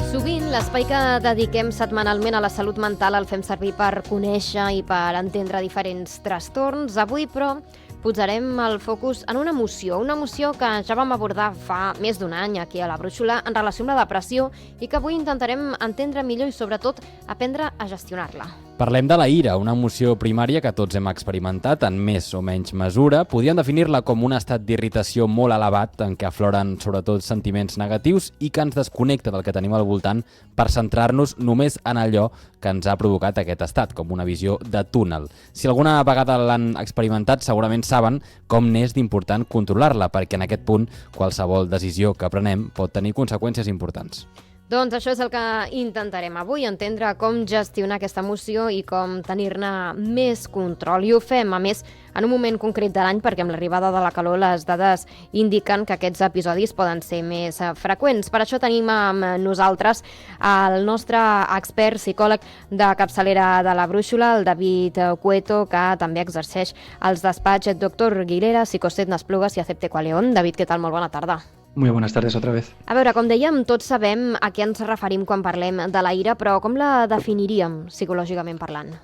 Sovint l'espai que dediquem setmanalment a la salut mental el fem servir per conèixer i per entendre diferents trastorns. Avui, però, posarem el focus en una emoció que ja vam abordar fa més d'un any aquí a la Brúixola en relació amb la depressió i que avui intentarem entendre millor i, sobretot, aprendre a gestionar-la. Parlem de la ira, una emoció primària que tots hem experimentat en més o menys mesura. Podríem definir-la com un estat d'irritació molt elevat en què afloren sobretot sentiments negatius i que ens desconnecta del que tenim al voltant per centrar-nos només en allò que ens ha provocat aquest estat, com una visió de túnel. Si alguna vegada l'han experimentat, segurament saben com n'és d'important controlar-la, perquè en aquest punt qualsevol decisió que prenem pot tenir conseqüències importants. Doncs això és el que intentarem avui, entendre com gestionar aquesta emoció i com tenir-ne més control. I ho fem, a més, en un moment concret de l'any, perquè amb l'arribada de la calor les dades indiquen que aquests episodis poden ser més freqüents. Per això tenim amb nosaltres el nostre expert psicòleg de capçalera de la Brúixola, el David Cueto, que també exerceix als despatx Doctor Guilera, Psicoset N'Esplugues i Acepte Qualeón. David, què tal? Molt bona tarda. Muy buenas tardes otra vez. A veure, com dèiem, tots sabem a què ens referim quan parlem de la ira, però com la definiríem psicològicament parlant?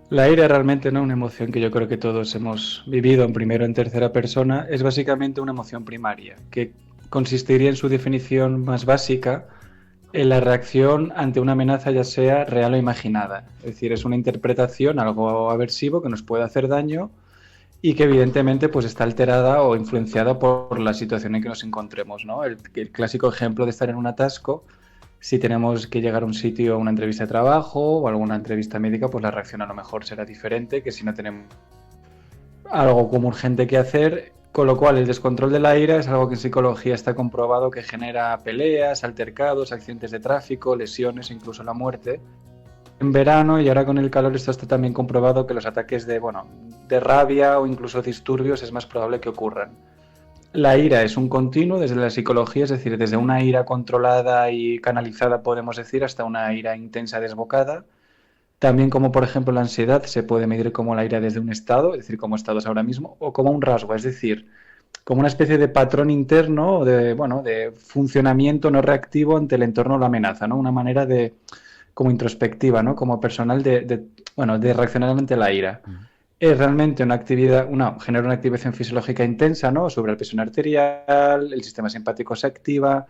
La ira realmente, ¿no? Una emoción que yo creo que todos hemos vivido en primera o en tercera persona, es básicamente una emoción primaria, que consistiría en su definición más básica en la reacción ante una amenaza, ya sea real o imaginada. Es decir, es una interpretación, algo aversivo que nos puede hacer daño y que evidentemente pues está alterada o influenciada por la situación en que nos encontremos, ¿no? El clásico ejemplo de estar en un atasco, si tenemos que llegar a un sitio, a una entrevista de trabajo o alguna entrevista médica, pues la reacción a lo mejor será diferente que si no tenemos algo como urgente que hacer, con lo cual el descontrol de la ira es algo que en psicología está comprobado que genera peleas, altercados, accidentes de tráfico, lesiones, incluso la muerte. En verano y ahora con el calor esto está también comprobado que los ataques de rabia o incluso disturbios es más probable que ocurran. La ira es un continuo desde la psicología, es decir, desde una ira controlada y canalizada, podemos decir, hasta una ira intensa desbocada. También como por ejemplo la ansiedad se puede medir como la ira desde un estado, es decir, como estados ahora mismo, o como un rasgo, es decir, como una especie de patrón interno o de funcionamiento no reactivo ante el entorno o la amenaza, ¿no? Una manera de como introspectiva, ¿no? Como personal de reaccionar ante la ira. Es realmente una actividad, genera una activación fisiológica intensa, ¿no? Sobre la presión arterial, el sistema simpático se activa,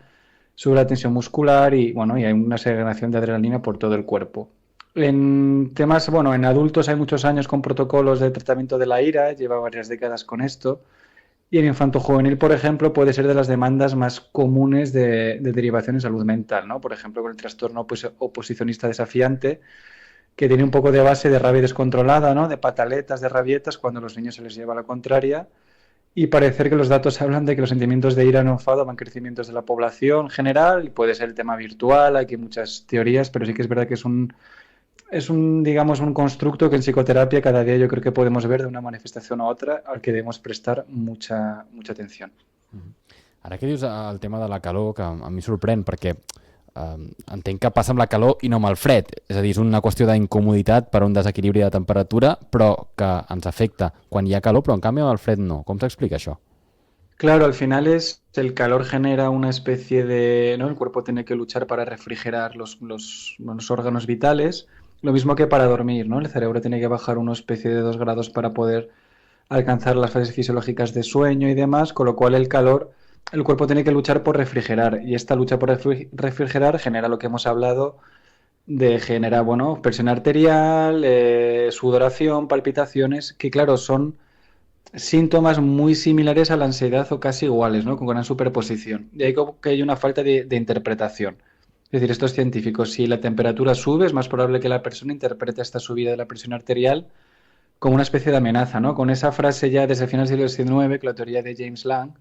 sube la tensión muscular y hay una segregación de adrenalina por todo el cuerpo. En temas, en adultos hay muchos años con protocolos de tratamiento de la ira, lleva varias décadas con esto. Y en infanto-juvenil, por ejemplo, puede ser de las demandas más comunes de derivación en salud mental, ¿no? Por ejemplo, con el trastorno oposicionista desafiante, que tiene un poco de base de rabia descontrolada, ¿no? De pataletas, de rabietas, cuando a los niños se les lleva a la contraria. Y parecer que los datos hablan de que los sentimientos de ira o enfado van crecimientos de la población general, y puede ser el tema virtual, aquí hay muchas teorías, pero sí que es verdad que es un constructo que en psicoterapia cada día yo creo que podemos ver de una manifestación a otra al que debemos prestar mucha atención. Ara que dius el tema de la calor, que a mi sorprèn, perquè entenc que passa amb la calor i no amb el fred. És a dir, és una qüestió d'incomoditat per un desequilibri de temperatura, però que ens afecta quan hi ha calor, però en canvi amb el fred no. Com s'explica això? Claro, al final el calor genera una especie de, ¿no? El cuerpo tiene que luchar para refrigerar los órganos vitales. Lo mismo que para dormir, ¿no? El cerebro tiene que bajar una especie de 2 grados para poder alcanzar las fases fisiológicas de sueño y demás, con lo cual el cuerpo tiene que luchar por refrigerar, y esta lucha por refrigerar genera lo que hemos hablado de generar, presión arterial, sudoración, palpitaciones, que claro, son síntomas muy similares a la ansiedad o casi iguales, ¿no? Con gran superposición. Y ahí que hay una falta de interpretación. Es decir, esto es científico. Si la temperatura sube, es más probable que la persona interprete esta subida de la presión arterial como una especie de amenaza, ¿no? Con esa frase ya desde finales del siglo XIX, con la teoría de James Lang,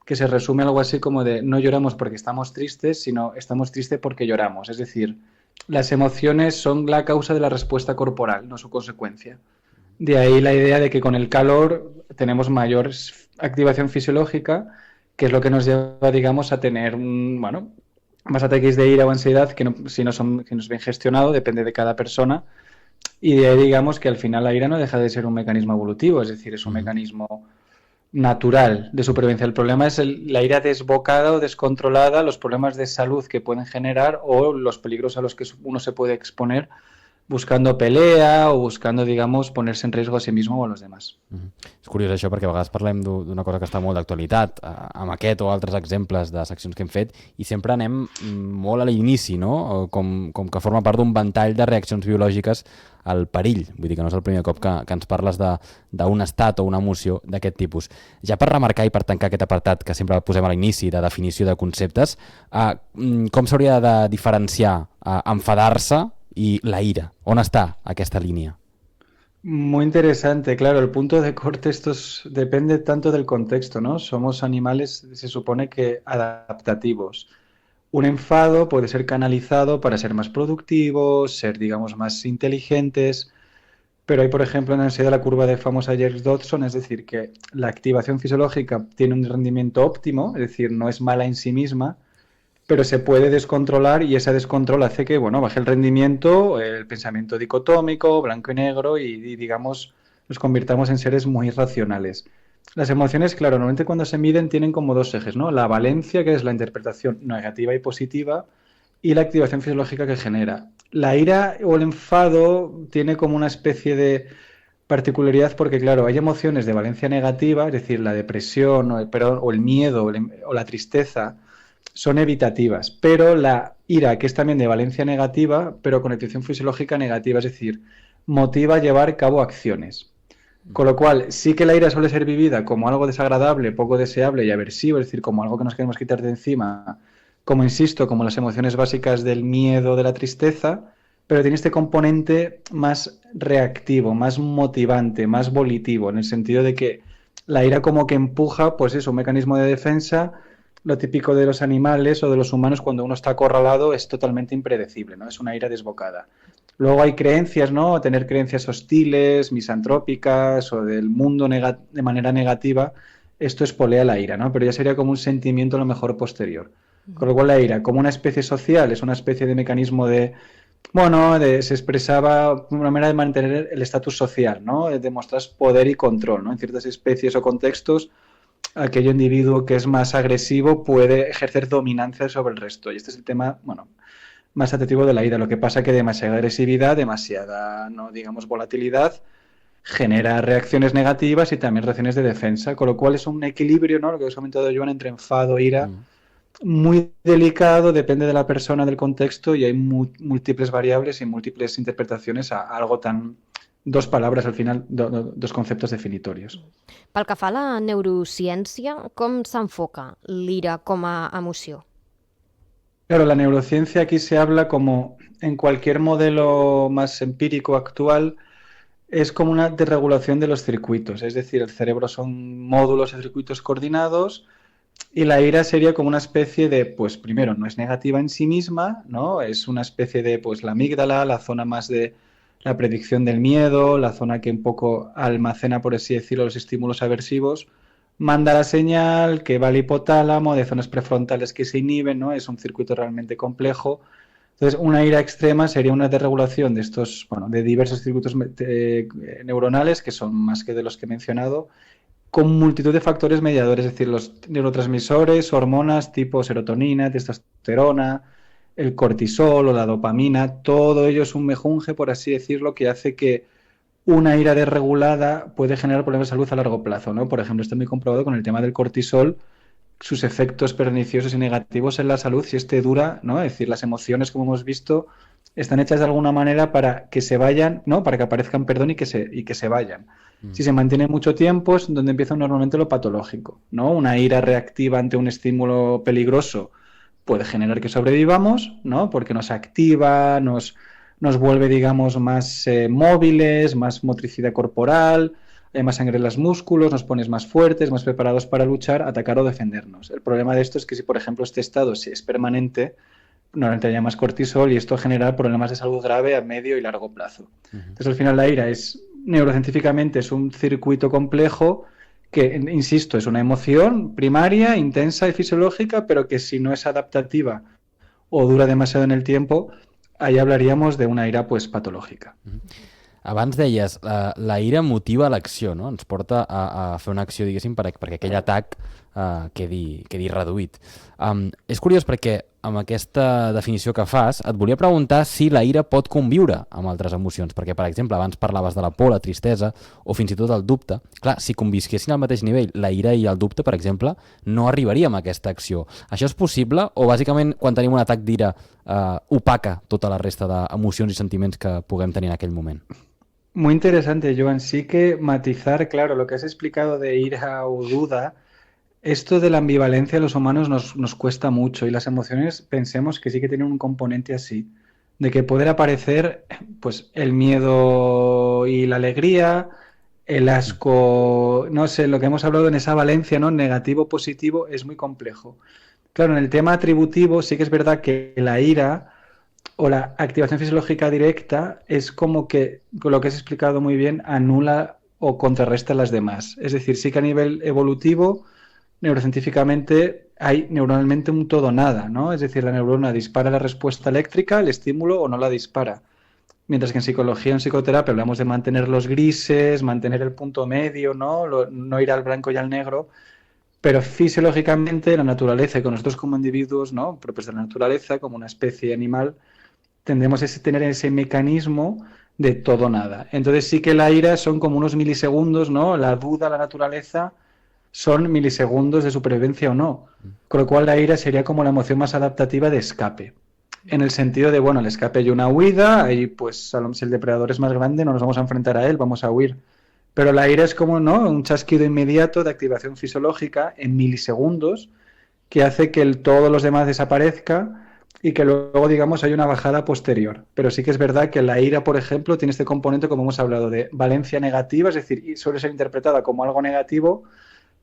que se resume algo así como de no lloramos porque estamos tristes, sino estamos tristes porque lloramos. Es decir, las emociones son la causa de la respuesta corporal, no su consecuencia. De ahí la idea de que con el calor tenemos mayor activación fisiológica, que es lo que nos lleva, digamos, a tener más ataques de ira o ansiedad que si no es bien gestionado, depende de cada persona. Y de ahí digamos que al final la ira no deja de ser un mecanismo evolutivo, es decir, es un mecanismo natural de supervivencia. El problema es la ira desbocada o descontrolada, los problemas de salud que pueden generar o los peligros a los que uno se puede exponer buscando pelea o buscando, digamos, ponerse en riesgo a sí mismo o a los demás. És curiós això perquè a vegades parlem d'una cosa que està molt d'actualitat, amb aquest o altres exemples de seccions que hem fet, i sempre anem molt a l'inici, no? Com que forma part d'un ventall de reaccions biològiques al perill. Vull dir que no és el primer cop que ens parles d'un estat o una emoció d'aquest tipus. Ja per remarcar i per tancar aquest apartat que sempre posem a l'inici de definició de conceptes, com s'hauria de diferenciar enfadar-se y la ira? ¿On está aquesta línea? Muy interesante, claro, el punto de corte depende tanto del contexto, ¿no? Somos animales, se supone que adaptativos. Un enfado puede ser canalizado para ser más productivos, ser, digamos, más inteligentes, pero hay, por ejemplo, en la ansiedad la curva de famosa Yerkes-Dodson, es decir, que la activación fisiológica tiene un rendimiento óptimo, es decir, no es mala en sí misma, pero se puede descontrolar y ese descontrol hace que, bueno, baje el rendimiento, el pensamiento dicotómico, blanco y negro y digamos, nos convirtamos en seres muy irracionales. Las emociones, claro, normalmente cuando se miden tienen como dos ejes, ¿no? La valencia, que es la interpretación negativa y positiva, y la activación fisiológica que genera. La ira o el enfado tiene como una especie de particularidad porque, claro, hay emociones de valencia negativa, es decir, la depresión o el miedo o la tristeza, son evitativas, pero la ira, que es también de valencia negativa, pero con activación fisiológica negativa, es decir, motiva a llevar a cabo acciones. Con lo cual, sí que la ira suele ser vivida como algo desagradable, poco deseable y aversivo, es decir, como algo que nos queremos quitar de encima, como insisto, como las emociones básicas del miedo, de la tristeza, pero tiene este componente más reactivo, más motivante, más volitivo, en el sentido de que la ira como que empuja, pues es un mecanismo de defensa. Lo típico de los animales o de los humanos cuando uno está acorralado es totalmente impredecible, ¿no? Es una ira desbocada. Luego hay creencias, ¿no? Tener creencias hostiles, misantrópicas o del mundo de manera negativa, esto espolea la ira, ¿no? Pero ya sería como un sentimiento a lo mejor posterior. Con lo cual la ira, como una especie social, es una especie de mecanismo se expresaba una manera de mantener el estatus social, ¿no? De mostrar poder y control, ¿no? En ciertas especies o contextos, aquel individuo que es más agresivo puede ejercer dominancia sobre el resto. Y este es el tema, más atractivo de la ira. Lo que pasa es que demasiada agresividad, demasiada, no digamos, volatilidad, genera reacciones negativas y también reacciones de defensa, con lo cual es un equilibrio, ¿no? Lo que os he comentado, Joan, entre enfado e ira, muy delicado, depende de la persona, del contexto, y hay múltiples variables y múltiples interpretaciones a algo tan... Dos palabras al final, dos conceptos definitorios. Pel que fa a la neurociència, com s'enfoca l'ira com a emoció? Claro, la neurociencia aquí se habla como en cualquier modelo más empírico actual, es como una desregulación de los circuitos, es decir, el cerebro son módulos de circuitos coordinados y la ira sería como una especie de, pues primero, no es negativa en sí misma, ¿no? Es una especie de, pues la amígdala, la zona más de la predicción del miedo, la zona que un poco almacena, por así decirlo, los estímulos aversivos, manda la señal que va al hipotálamo, de zonas prefrontales que se inhiben, ¿no? Es un circuito realmente complejo. Entonces, una ira extrema sería una desregulación de estos, de diversos circuitos neuronales, que son más que de los que he mencionado, con multitud de factores mediadores, es decir, los neurotransmisores, hormonas tipo serotonina, testosterona, el cortisol o la dopamina, todo ello es un mejunje, por así decirlo, que hace que una ira desregulada puede generar problemas de salud a largo plazo, ¿no? Por ejemplo, está muy comprobado con el tema del cortisol, sus efectos perniciosos y negativos en la salud si este dura, ¿no? Es decir, las emociones, como hemos visto, están hechas de alguna manera para que se vayan, ¿no? Para que aparezcan, perdón, y que se vayan. Si se mantiene mucho tiempo es donde empieza normalmente lo patológico, ¿no? Una ira reactiva ante un estímulo peligroso puede generar que sobrevivamos, ¿no? Porque nos activa, nos vuelve, digamos, más móviles, más motricidad corporal, hay más sangre en los músculos, nos pones más fuertes, más preparados para luchar, atacar o defendernos. El problema de esto es que si, por ejemplo, este estado es permanente, normalmente haya más cortisol y esto genera problemas de salud grave a medio y largo plazo. Entonces, al final, la ira neurocientíficamente es un circuito complejo que, insisto, es una emoción primaria, intensa y fisiológica, pero que si no es adaptativa o dura demasiado en el tiempo, ahí hablaríamos de una ira pues patològica. Abans deies, la ira motiva l'acció, no? Ens porta a fer una acció, diguéssim, perquè aquell atac quedi reduït. És curiós perquè amb aquesta definició que fas et volia preguntar si la ira pot conviure amb altres emocions, perquè, per exemple, abans parlaves de la por, la tristesa o fins i tot el dubte. Clar, si convisquessin al mateix nivell la ira i el dubte, per exemple, no arribaríem a aquesta acció. Això és possible o, bàsicament, quan tenim un atac d'ira, opaca tota la resta d'emocions i sentiments que puguem tenir en aquell moment? Muy interesante, Joan. Sí que matizar, claro, lo que has explicado de ira o duda, esto de la ambivalencia a los humanos nos cuesta mucho y las emociones pensemos que sí que tienen un componente así, de que poder aparecer pues el miedo y la alegría, el asco, no sé, lo que hemos hablado en esa valencia, ¿no? Negativo, positivo, es muy complejo. Claro, en el tema atributivo sí que es verdad que la ira o la activación fisiológica directa es como que, con lo que has explicado muy bien, anula o contrarresta las demás. Es decir, sí que a nivel evolutivo, neurocientíficamente, hay neuronalmente un todo nada, ¿no? Es decir, la neurona dispara la respuesta eléctrica, el estímulo, o no la dispara. Mientras que en psicología, en psicoterapia, hablamos de mantener los grises, mantener el punto medio, ¿no? No ir al blanco y al negro. Pero fisiológicamente la naturaleza, y con nosotros como individuos, ¿no? Propios de la naturaleza, como una especie animal, tendremos a tener ese mecanismo de todo nada. Entonces sí que la ira son como unos milisegundos, ¿no? La duda, la naturaleza, son milisegundos de supervivencia o no. Con lo cual la ira sería como la emoción más adaptativa de escape. En el sentido de, bueno, el escape y una huida, y pues si el depredador es más grande no nos vamos a enfrentar a él, vamos a huir. Pero la ira es como, ¿no? Un chasquido inmediato de activación fisiológica en milisegundos que hace que todos los demás desaparezca y que luego, digamos, hay una bajada posterior. Pero sí que es verdad que la ira, por ejemplo, tiene este componente, como hemos hablado, de valencia negativa, es decir, suele ser interpretada como algo negativo,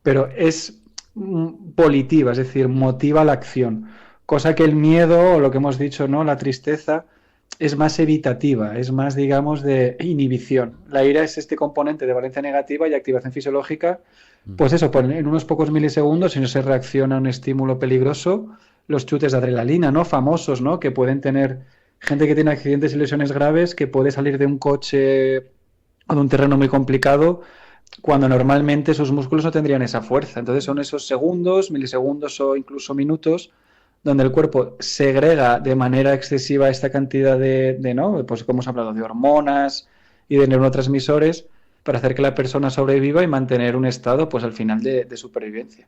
pero es volitiva, es decir, motiva la acción. Cosa que el miedo, o lo que hemos dicho, ¿no? La tristeza, es más evitativa, es más, digamos, de inhibición. La ira es este componente de valencia negativa y activación fisiológica, pues eso, en unos pocos milisegundos, si no se reacciona a un estímulo peligroso, los chutes de adrenalina, ¿no? Famosos, ¿no? Que pueden tener gente que tiene accidentes y lesiones graves, que puede salir de un coche o de un terreno muy complicado cuando normalmente sus músculos no tendrían esa fuerza. Entonces son esos segundos, milisegundos o incluso minutos donde el cuerpo segrega de manera excesiva esta cantidad de ¿no? Pues como hemos hablado, de hormonas y de neurotransmisores per hacer que la persona sobreviva i mantenir un estado, pues, al final de supervivència.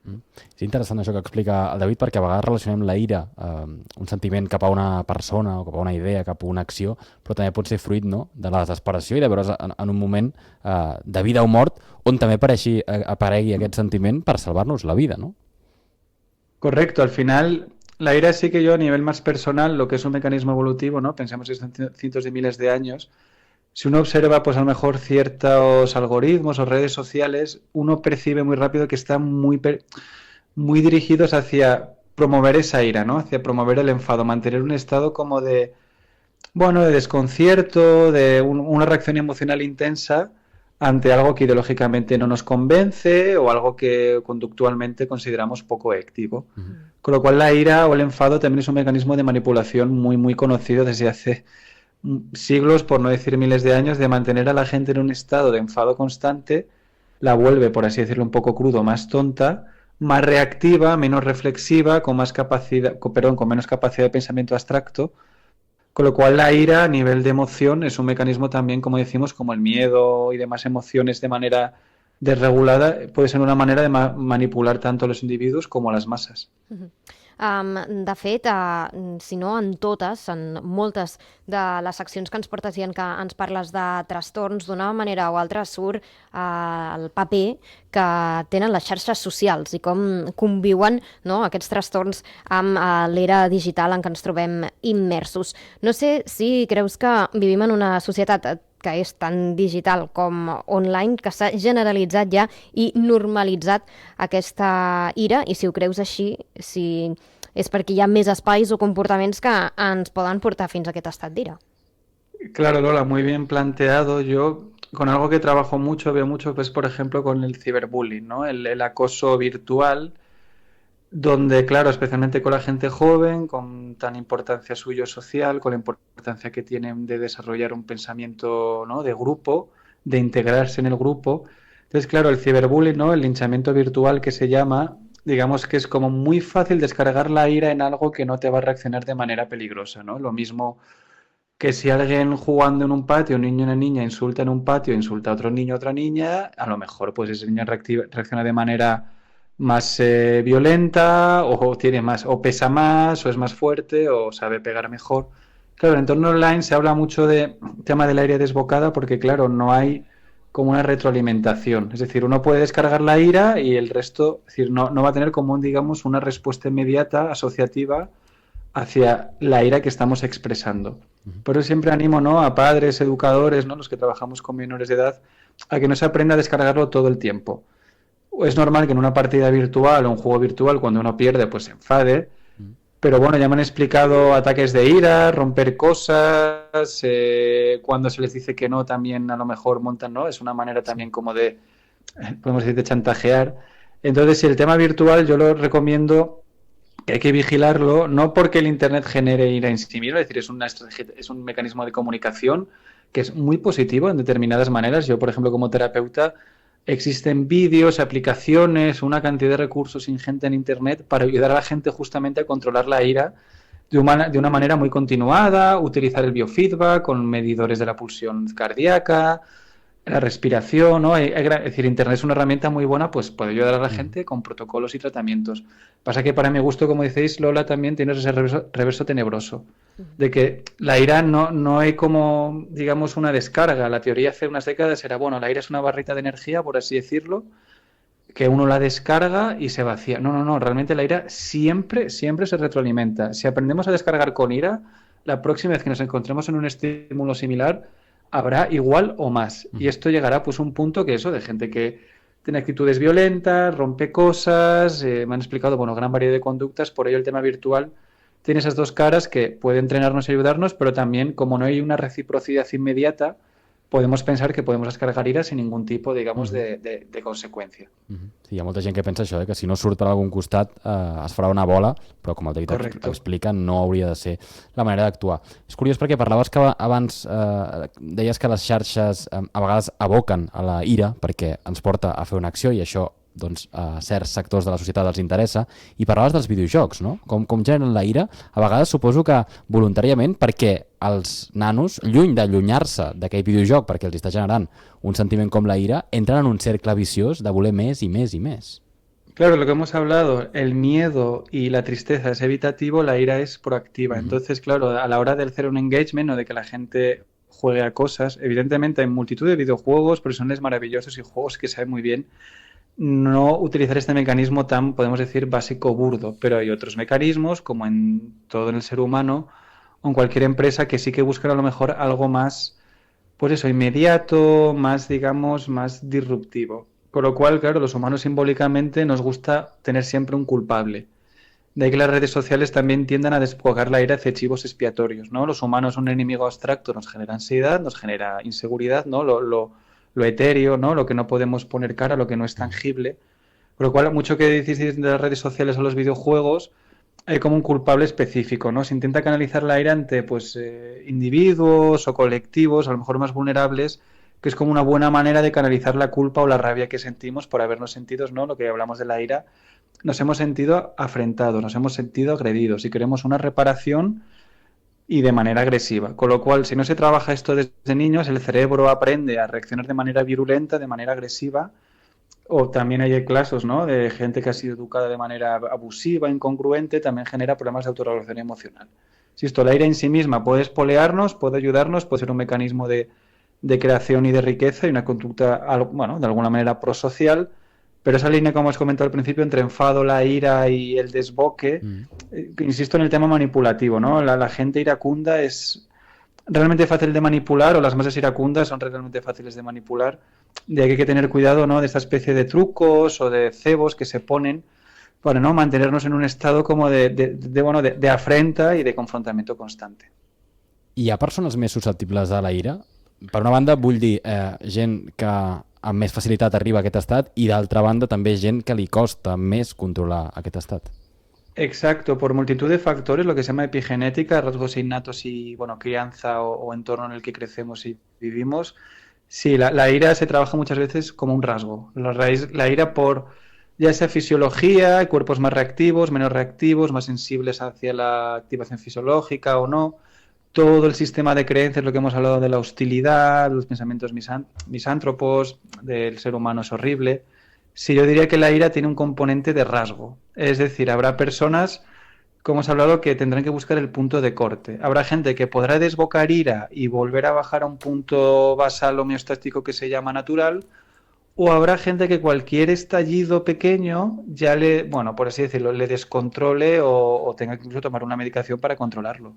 És interessant això que explica el David, perquè a vegades relacionem la ira, un sentiment cap a una persona o cap a una idea, cap a una acció, però també pot ser fruit, no?, de la desesperació i de veure's en un moment de vida o mort on també aparegui aquest sentiment per salvar-nos la vida, ¿no? Correcto, al final la ira sí que yo a nivel más personal, lo que es un mecanismo evolutivo, ¿no? Pensemos que son cientos de miles de años. Si uno observa, pues a lo mejor ciertos algoritmos o redes sociales, uno percibe muy rápido que están muy dirigidos hacia promover esa ira, ¿no? Hacia promover el enfado, mantener un estado como de, bueno, de desconcierto, de una reacción emocional intensa ante algo que ideológicamente no nos convence o algo que conductualmente consideramos poco ético. Con lo cual la ira o el enfado también es un mecanismo de manipulación muy conocido desde hace siglos, por no decir miles de años, de mantener a la gente en un estado de enfado constante, la vuelve, por así decirlo, un poco crudo, más tonta, más reactiva, menos reflexiva, con menos capacidad de pensamiento abstracto, con lo cual la ira a nivel de emoción es un mecanismo también, como decimos, como el miedo y demás emociones de manera desregulada, puede ser una manera de manipular tanto a los individuos como a las masas. De fet, si no en totes, en moltes de les seccions que ens portes i en què ens parles de trastorns, d'una manera o altra surt el paper que tenen les xarxes socials i com conviuen, no?, aquests trastorns amb l'era digital en què ens trobem immersos. No sé si creus que vivim en una societat que és tan digital com online, que s'ha generalitzat ja i normalitzat aquesta ira, i si ho creus així, si és perquè hi ha més espais o comportaments que ens poden portar fins a aquest estat d'ira. Claro, Lola, muy bien planteado. Yo, con algo que trabajo mucho, veo mucho, pues, por ejemplo, con el ciberbullying, ¿no? El acoso virtual. donde, claro, especialmente con la gente joven, con tan importancia suyo social, con la importancia que tienen de desarrollar un pensamiento, ¿no?, de grupo, de integrarse en el grupo. Entonces, claro, el ciberbullying, ¿no?, el linchamiento virtual que se llama, digamos que es como muy fácil descargar la ira en algo que no te va a reaccionar de manera peligrosa, ¿no? Lo mismo que si alguien jugando en un patio, un niño o una niña insulta en un patio, insulta a otro niño o otra niña, a lo mejor pues ese niño reacciona de manera más violenta o tiene más, o pesa más, o es más fuerte, o sabe pegar mejor. Claro, en el entorno online se habla mucho de tema del aire desbocada porque, claro, no hay como una retroalimentación. Es decir, uno puede descargar la ira y el resto, es decir, no va a tener como, digamos, una respuesta inmediata, asociativa, hacia la ira que estamos expresando. Por eso siempre animo, ¿no?, a padres, educadores, ¿no?, los que trabajamos con menores de edad, a que no se aprenda a descargarlo todo el tiempo. Es normal que en una partida virtual o un juego virtual, cuando uno pierde, pues se enfade, pero bueno, ya me han explicado ataques de ira, romper cosas, cuando se les dice que no, también a lo mejor montan, ¿no? Es una manera también como de, podemos decir, de chantajear. Entonces, si el tema virtual yo lo recomiendo que hay que vigilarlo, no porque el Internet genere ira en sí mismo, es decir, es un mecanismo de comunicación que es muy positivo en determinadas maneras. Yo, por ejemplo, como terapeuta, existen vídeos, aplicaciones, una cantidad de recursos ingente en Internet para ayudar a la gente justamente a controlar la ira de una manera muy continuada, utilizar el biofeedback con medidores de la pulsión cardíaca, la respiración, ¿no? Es decir, Internet es una herramienta muy buena, pues puede ayudar a la gente con protocolos y tratamientos. Pasa que para mi gusto, como decéis, Lola, también tiene ese reverso tenebroso, de que la ira no hay como, digamos, una descarga. La teoría hace unas décadas era, bueno, la ira es una barrita de energía, por así decirlo, que uno la descarga y se vacía. No, realmente la ira siempre se retroalimenta. Si aprendemos a descargar con ira, la próxima vez que nos encontremos en un estímulo similar, habrá igual o más. Y esto llegará pues a un punto que eso, de gente que tiene actitudes violentas, rompe cosas, me han explicado, bueno, gran variedad de conductas, por ello el tema virtual tiene esas dos caras que puede entrenarnos y ayudarnos, pero también, como no hay una reciprocidad inmediata, podemos pensar que podemos descargar ira sin ningún tipo, digamos, de conseqüència. Sí, hi ha molta gent que pensa això, que si no surt per algun costat es farà una bola, però com el David explica, no hauria de ser la manera d'actuar. És curiós perquè parlaves que abans deies que les xarxes a vegades aboquen a la ira perquè ens porta a fer una acció i això doncs, a certs sectors de la societat els interessa, i parlaves dels videojocs, no? Com generen la ira, a vegades suposo que voluntàriament perquè els nanos, lluny d'allunyar-se d'aquell videojoc perquè els està generant un sentiment com la ira, entren en un cercle viciós de voler més i més i més. Claro, lo que hemos hablado, el miedo y la tristeza es evitativo, la ira es proactiva. Entonces, claro, a la hora de hacer un engagement o de que la gente juegue a cosas, evidentemente hay multitud de videojuegos, personajes maravillosos y juegos que saben muy bien no utilizar este mecanismo tan, podemos decir, básico burdo, pero hay otros mecanismos, como en todo en el ser humano o en cualquier empresa, que sí que buscan a lo mejor algo más, pues eso, inmediato, más, digamos, más disruptivo. Con lo cual, claro, los humanos simbólicamente nos gusta tener siempre un culpable. De ahí que las redes sociales también tiendan a despojar la ira hacia chivos expiatorios, ¿no? Los humanos, un enemigo abstracto, nos genera ansiedad, nos genera inseguridad, ¿no? Lo etéreo, ¿no? Lo que no podemos poner cara, lo que no es tangible. Por lo cual, mucho que decís de las redes sociales o los videojuegos, hay como un culpable específico, ¿no? Se intenta canalizar la ira ante pues, individuos o colectivos, a lo mejor más vulnerables, que es como una buena manera de canalizar la culpa o la rabia que sentimos por habernos sentido, ¿no? Lo que hablamos de la ira, nos hemos sentido afrentados, nos hemos sentido agredidos y queremos una reparación y de manera agresiva. Con lo cual, si no se trabaja esto desde niños, el cerebro aprende a reaccionar de manera virulenta, de manera agresiva, o también hay casos, ¿no?, de gente que ha sido educada de manera abusiva, incongruente, también genera problemas de autorregulación emocional. Si esto, la ira en sí misma puede espolearnos, puede ayudarnos, puede ser un mecanismo de creación y de riqueza y una conducta, bueno, de alguna manera prosocial, pero esa línea, como os comentado al principio, entre enfado, la ira y el desboque, insisto en el tema manipulativo, ¿no? La gente iracunda es realmente fácil de manipular, o las masas iracundas son realmente fáciles de manipular, de ahí que hay que tener cuidado, ¿no?, de esta especie de trucos o de cebos que se ponen para no mantenernos en un estado como de afrenta y de confrontamiento constante. Hi ha persones més susceptibles a la ira? Per una banda, vull dir, gent que amb més facilitat arriba a aquest estat i d'altra banda també gent que li costa més controlar aquest estat. Exacto, por multitud de factores, lo que se llama epigenética, rasgos innatos y, bueno, crianza o entorno en el que crecemos y vivimos. Sí, la ira se trabaja muchas veces como un rasgo. La ira por ya sea fisiología, cuerpos más reactivos, menos reactivos, más sensibles hacia la activación fisiológica o no. Todo el sistema de creencias, lo que hemos hablado de la hostilidad, los pensamientos misántropos, del ser humano es horrible. Sí, yo diría que la ira tiene un componente de rasgo. Es decir, habrá personas, como hemos hablado, que tendrán que buscar el punto de corte. Habrá gente que podrá desbocar ira y volver a bajar a un punto basal homeostático que se llama natural, o habrá gente que cualquier estallido pequeño ya le, bueno, por así decirlo, le descontrole o tenga que incluso tomar una medicación para controlarlo.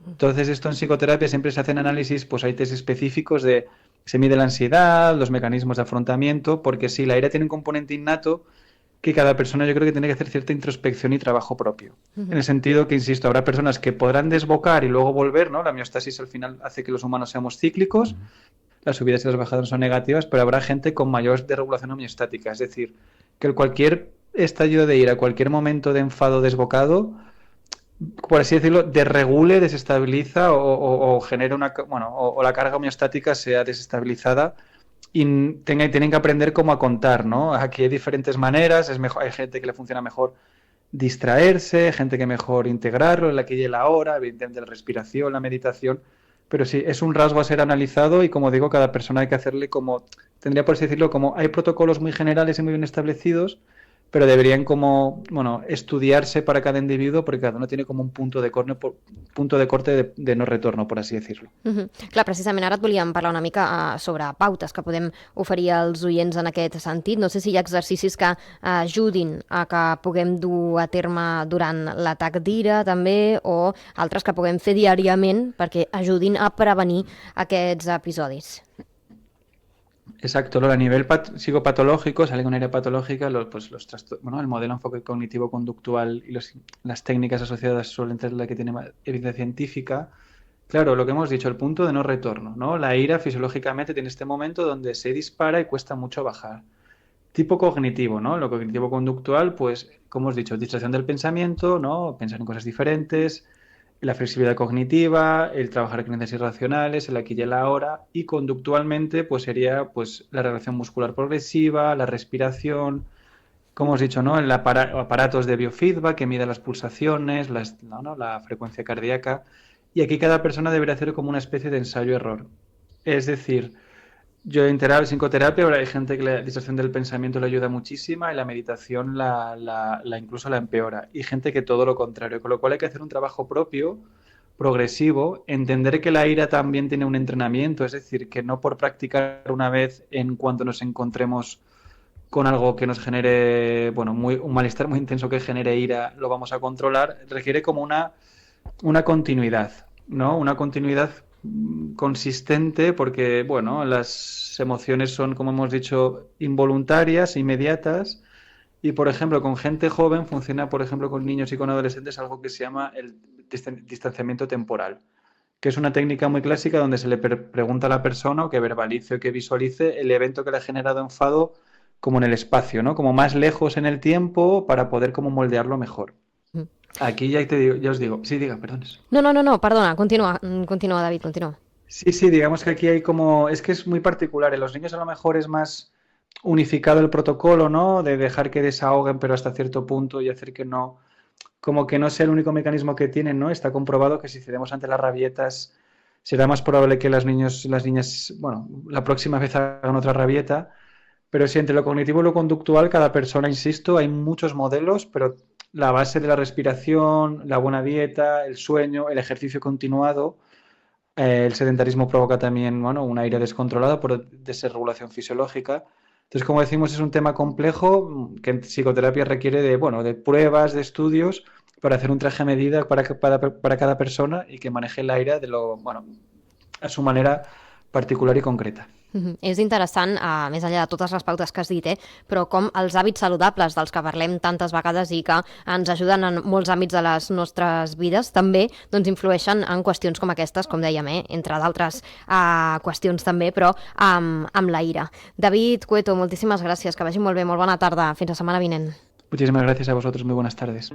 Entonces, esto en psicoterapia siempre se hacen análisis, pues hay test específicos de, se mide la ansiedad, los mecanismos de afrontamiento, porque sí, la ira tiene un componente innato que cada persona yo creo que tiene que hacer cierta introspección y trabajo propio. En el sentido que, insisto, habrá personas que podrán desbocar y luego volver, ¿no? La miostasis al final hace que los humanos seamos cíclicos, las subidas y las bajadas son negativas, pero habrá gente con mayor desregulación homeostática, es decir, que cualquier estallido de ira, cualquier momento de enfado desbocado, por así decirlo, desregule, desestabiliza o genera una, bueno, o la carga homeostática sea desestabilizada y tienen que aprender cómo a contar, ¿no? Aquí hay diferentes maneras, es mejor, hay gente que le funciona mejor distraerse, gente que mejor integrarlo, en la que llegue la hora, evidentemente la respiración, la meditación, pero sí, es un rasgo a ser analizado y como digo, cada persona hay que hacerle como, tendría por así decirlo, como hay protocolos muy generales y muy bien establecidos, pero deberían como, bueno, estudiarse para cada individuo porque cada uno tiene como un punto de corte de no retorno, por así decirlo. Clar, precisament ara et volíem parlar una mica sobre pautes que podem oferir als oients en aquest sentit. No sé si hi ha exercicis que ajudin a que puguem dur a terme durant l'atac d'ira també o altres que puguem fer diàriament perquè ajudin a prevenir aquests episodis. Exacto, a nivel psicopatológico, sale con área patológica, bueno, el modelo de enfoque cognitivo-conductual y las técnicas asociadas suelen ser la que tiene más evidencia científica. Claro, lo que hemos dicho, el punto de no retorno, ¿no? La ira fisiológicamente tiene este momento donde se dispara y cuesta mucho bajar. Tipo cognitivo, ¿no? Lo cognitivo-conductual, pues, como hemos dicho, distracción del pensamiento, ¿no? Pensar en cosas diferentes, la flexibilidad cognitiva, el trabajar creencias irracionales, el aquí y el ahora, y conductualmente pues sería pues la relación muscular progresiva, la respiración, como hemos dicho, ¿no? Aparatos de biofeedback que miden las pulsaciones, la frecuencia cardíaca, y aquí cada persona debería hacer como una especie de ensayo-error. Es decir, yo en psicoterapia ahora hay gente que la distracción del pensamiento le ayuda muchísima y la meditación incluso la empeora. Y gente que todo lo contrario, con lo cual hay que hacer un trabajo propio, progresivo, entender que la ira también tiene un entrenamiento, es decir, que no por practicar una vez en cuanto nos encontremos con algo que nos genere, bueno, un malestar muy intenso que genere ira, lo vamos a controlar, requiere como una continuidad, ¿no? Una continuidad consistente porque, bueno, las emociones son, como hemos dicho, involuntarias, inmediatas y, por ejemplo, con gente joven funciona, por ejemplo, con niños y con adolescentes algo que se llama el distanciamiento temporal, que es una técnica muy clásica donde se le pregunta a la persona o que verbalice o que visualice el evento que le ha generado enfado como en el espacio, ¿no? Como más lejos en el tiempo para poder como moldearlo mejor. Aquí ya os digo, sí, diga, perdón. No, perdona, continua, David, continua. Sí, digamos que aquí hay como, es que es muy particular, en los niños a lo mejor es más unificado el protocolo, ¿no? De dejar que desahoguen, pero hasta cierto punto y hacer que no, como que no sea el único mecanismo que tienen, ¿no? Está comprobado que si cedemos ante las rabietas, será más probable que las niñas, bueno, la próxima vez hagan otra rabieta, pero sí, entre lo cognitivo y lo conductual, cada persona, insisto, hay muchos modelos, pero la base de la respiración, la buena dieta, el sueño, el ejercicio continuado, el sedentarismo provoca también, bueno, una ira descontrolada por desregulación fisiológica. Entonces, como decimos, es un tema complejo que en psicoterapia requiere de, bueno, de pruebas, de estudios para hacer un traje a medida para cada persona y que maneje la ira de lo, bueno, a su manera particular i concreta. És interessant, més enllà de totes les pautes que has dit, però com els hàbits saludables dels que parlem tantes vegades i que ens ajuden en molts àmbits de les nostres vides també doncs, influeixen en qüestions com aquestes, com dèiem, entre d'altres qüestions també, però amb la ira. David Cueto, moltíssimes gràcies, que vagi molt bé, molt bona tarda, fins la setmana vinent. Muchísimas gracias a vosotros, muy buenas tardes.